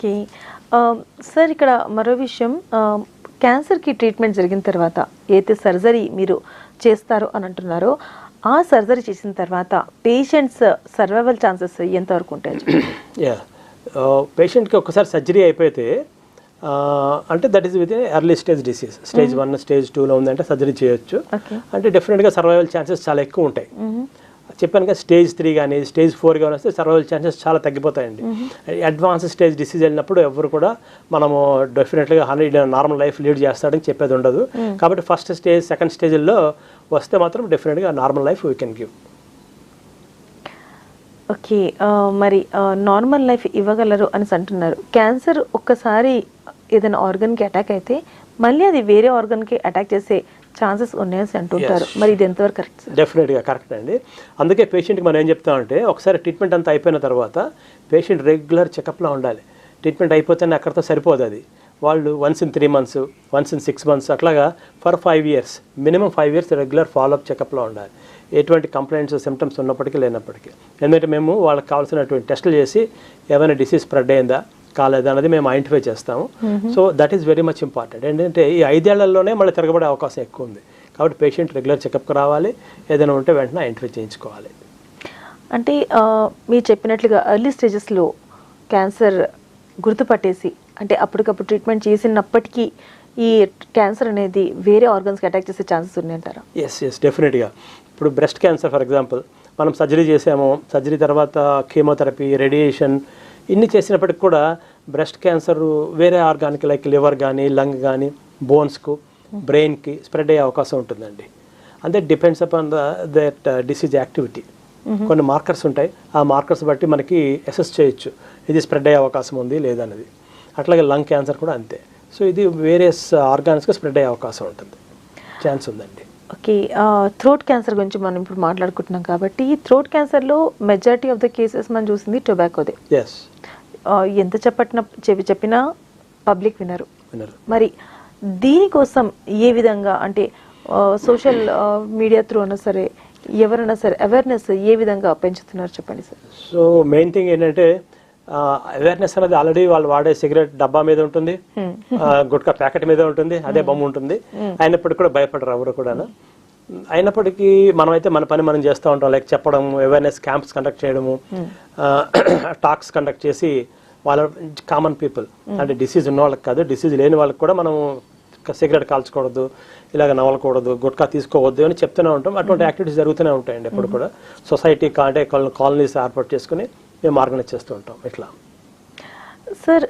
Okay. Sir ఇక్కడ మరో విషయం, క్యాన్సర్కి ట్రీట్మెంట్ జరిగిన తర్వాత ఏదైతే సర్జరీ మీరు చేస్తారో అని అంటున్నారో, ఆ సర్జరీ చేసిన తర్వాత పేషెంట్స్ సర్వైవల్ ఛాన్సెస్ ఎంతవరకు ఉంటాయి? పేషెంట్కి ఒక్కసారి సర్జరీ అయిపోతే అంటే that is with early stage disease, stage 1 stage 2లో ఉందంటే సర్జరీ చేయొచ్చు. అంటే డెఫినెట్గా సర్వైవల్ ఛాన్సెస్ చాలా ఎక్కువ ఉంటాయి. చెప్పాను కదా, స్టేజ్ 3 కానీ స్టేజ్ 4 కానీ వస్తే సర్వైవల్ ఛాన్సెస్ చాలా తగ్గిపోతాయండి. అడ్వాన్స్ స్టేజ్ డిసీజ్ వెళ్ళినప్పుడు ఎవరు కూడా మనము డెఫినెట్గా 100 నార్మల్ లైఫ్ లీడ్ చేస్తాడని చెప్పేది ఉండదు. కాబట్టి ఫస్ట్ స్టేజ్ సెకండ్ స్టేజ్లో వస్తే మాత్రం డెఫినెట్గా normal life we can give. Okay. మరి నార్మల్ లైఫ్ ఇవ్వగలరు అని అంటున్నారు. క్యాన్సర్ ఒక్కసారి ఏదైనా ఆర్గన్కి అటాక్ అయితే మళ్ళీ అది వేరే ఆర్గన్కి అటాక్ చేసే ఛాన్సెస్ ఉన్నాయని అంటుంటారు. మరి ఇది ఎంతవరకు కరెక్ట్? డెఫినెట్గా కరెక్ట్ అండి. అందుకే పేషెంట్కి మనం ఏం చెప్తామంటే, ఒకసారి ట్రీట్మెంట్ అంతా అయిపోయిన తర్వాత పేషెంట్ రెగ్యులర్ చెకప్లో ఉండాలి. ట్రీట్మెంట్ అయిపోతేనే అక్కడితో సరిపోదు. అది వాళ్ళు once in 3 months, once in 6 months అట్లాగా for 5 years, minimum 5 years regular follow up చెకప్లో ఉండాలి. ఎటువంటి కంప్లైంట్స్ సిమ్టమ్స్ ఉన్నప్పటికీ లేనప్పటికీ. ఎందుకంటే మేము వాళ్ళకి కావాల్సినటువంటి టెస్టులు చేసి ఏమైనా డిసీజ్ స్ప్రెడ్ అయిందా కాలేదా అనేది మేము ఐడెంటిఫై చేస్తాము. So that is very much important. ఏంటంటే ఈ 5 ఏళ్లలోనే మళ్ళీ తిరగబడే అవకాశం ఎక్కువ ఉంది. కాబట్టి పేషెంట్ రెగ్యులర్ చెకప్కి రావాలి, ఏదైనా ఉంటే వెంటనే ఐడెంటిఫై చేయించుకోవాలి. అంటే మీరు చెప్పినట్లుగా ఎర్లీ స్టేజెస్లో క్యాన్సర్ గుర్తుపట్టేసి అంటే అప్పటికప్పుడు ట్రీట్మెంట్ చేసినప్పటికీ ఈ క్యాన్సర్ అనేది వేరే ఆర్గన్స్కి అటాక్ చేసే ఛాన్సెస్ ఉన్నాయంటారా? ఎస్ డెఫినెట్గా. ఇప్పుడు బ్రెస్ట్ క్యాన్సర్ ఫర్ ఎగ్జాంపుల్, మనం సర్జరీ చేసాము, సర్జరీ తర్వాత కీమోథెరపీ, రేడియేషన్ ఇన్ని చేసినప్పటికి కూడా బ్రెస్ట్ క్యాన్సర్ వేరే ఆర్గాన్కి లైక్ లివర్ కానీ లంగ్ కానీ బోన్స్కు బ్రెయిన్కి స్ప్రెడ్ అయ్యే అవకాశం ఉంటుందండి. అంటే depends upon that disease activity. కొన్ని మార్కర్స్ ఉంటాయి, ఆ మార్కర్స్ బట్టి మనకి అసెస్ చేయొచ్చు ఇది స్ప్రెడ్ అయ్యే అవకాశం ఉంది లేదన్నది. అట్లాగే లంగ్ క్యాన్సర్ కూడా అంతే. సో ఇది వేరియస్ ఆర్గాన్స్కి స్ప్రెడ్ అయ్యే అవకాశం ఉంటుంది, ఛాన్స్ ఉందండి. ఓకే. థ్రోట్ క్యాన్సర్ గురించి మనం ఇప్పుడు మాట్లాడుకుంటున్నాం కాబట్టి థ్రోట్ క్యాన్సర్లో మెజారిటీ ఆఫ్ ద కేసెస్ మనం చూసింది టొబాకోదే. ఎస్. ఎంత చెప్పినా పబ్లిక్ వినరు. మరి దీనికోసం ఏ విధంగా అంటే సోషల్ మీడియా త్రూ అయినా సరే ఎవరైనా సరే అవేర్నెస్ ఏ విధంగా పెంచుతున్నారు చెప్పండి సార్. సో మెయిన్ థింగ్ ఏంటంటే అవేర్నెస్ అనేది ఆల్రెడీ వాళ్ళు వాడే సిగరెట్ డబ్బా మీద ఉంటుంది, గుట్కా ప్యాకెట్ మీద ఉంటుంది, అదే బొమ్మ ఉంటుంది. అయినప్పటికీ కూడా భయపడరు ఎవరు కూడా. అయినప్పటికీ మనమైతే మన పని మనం చేస్తూ ఉంటాం, లైక్ చెప్పడం, అవేర్నెస్ క్యాంప్స్ కండక్ట్ చేయడము, టాక్స్ కండక్ట్ చేసి వాళ్ళ కామన్ పీపుల్ అంటే డిసీజ్ ఉన్న వాళ్ళకి కాదు, డిసీజ్ లేని వాళ్ళకి కూడా మనం సిగరెట్ కాల్చకూడదు, ఇలాగ నవలకూడదు, గుట్కా తీసుకోవద్దు అని చెప్తూనే ఉంటాం. అటువంటి యాక్టివిటీస్ జరుగుతూనే ఉంటాయండి ఎప్పుడు కూడా. సొసైటీ అంటే కాలనీస్ ఏర్పాటు చేసుకుని మేము ఆర్గనైజ్ చేస్తూ ఉంటాం ఇట్లా.